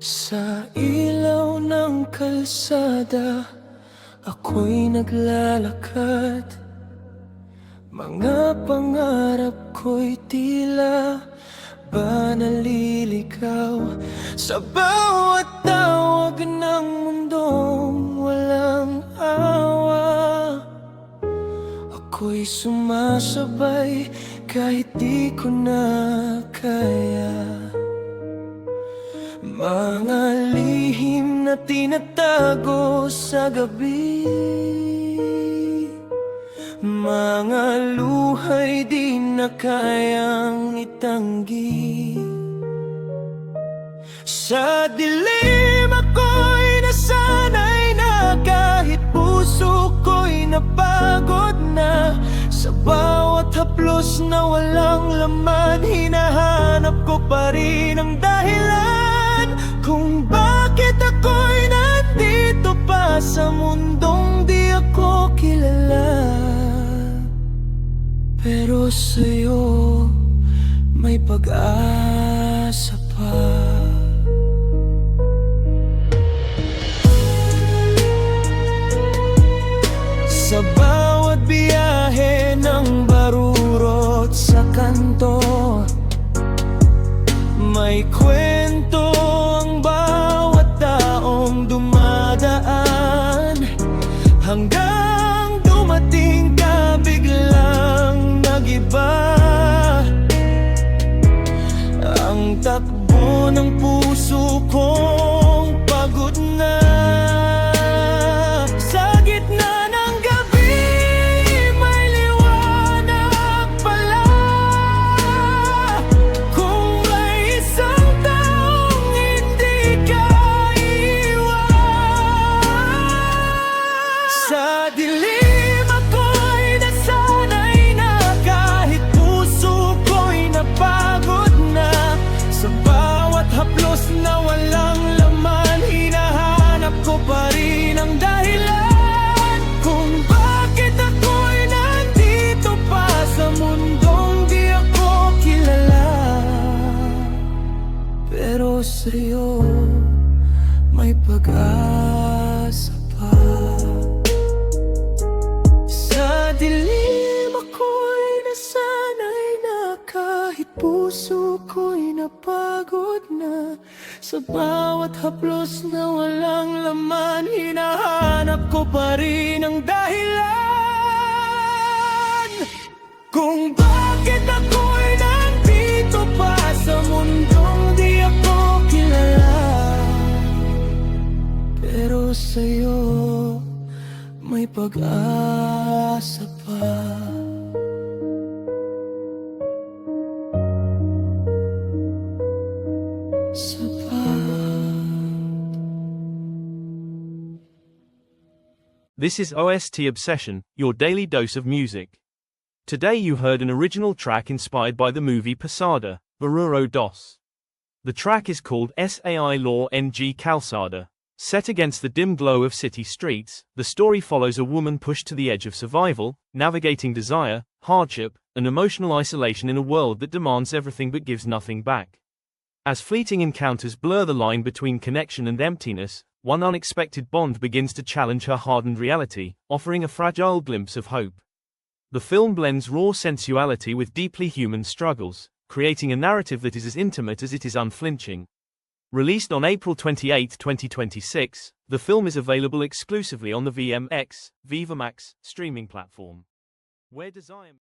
Sa ilaw ng kalsada, ako'y naglalakad. Mga pangarap ko'y tila ba naliligaw sa bawat tawag ng mundong walang awa. Ako'y sumasabay kahit di ko na kaya. Mga lihim na tinatago sa gabi, mga luha'y di na kayang itanggi. Sa dilim ako'y nasanay na, kahit puso ko'y napagod na. Sa bawat haplos na walang laman, hinahanap ko pa rin ang dahilan kung bakit ako'y nandito pa sa mundong di ako kilala. Pero sa'yo may pag-asa pa. Sa bawat biyahe ng barurot sa kanto, may kwento ang bawat taong dumadaan, hanggang dumating ka biglang nag-iba. Ang takbo ng puso kong pagod na. Sa gitna ng gabi, may liwanag pala. Kung may isang taong hindi ka iwan. Sa dilim ako'y nasanay na, kahit puso ko'y napagod na. Sa bawat haplos na walang laman, hinahanap ko pa rin ang dahilan kung bakit ako'y nandito pa sa mundong di ako kilala. Pero sa'yo may pag-asa pa. Sa dilim ako'y nasanay na, kahit puso ko'y napagod na. Sa bawat haplos na walang laman, hinahanap ko pa rin ang dahilan kung bakit ako'y nandito pa sa mundong di ako kilala. Pero sa'yo may pag-asa pa. This is OST Obsession, your daily dose of music. Today you heard an original track inspired by the movie Posada, Baruro Dos. The track is called Sai Law NG Calçada. Set against the dim glow of city streets, the story follows a woman pushed to the edge of survival, navigating desire, hardship, and emotional isolation in a world that demands everything but gives nothing back. As fleeting encounters blur the line between connection and emptiness, one unexpected bond begins to challenge her hardened reality, offering a fragile glimpse of hope. The film blends raw sensuality with deeply human struggles, creating a narrative that is as intimate as it is unflinching. Released on April 28, 2026, the film is available exclusively on the VMX, Viva Max, streaming platform. Where desire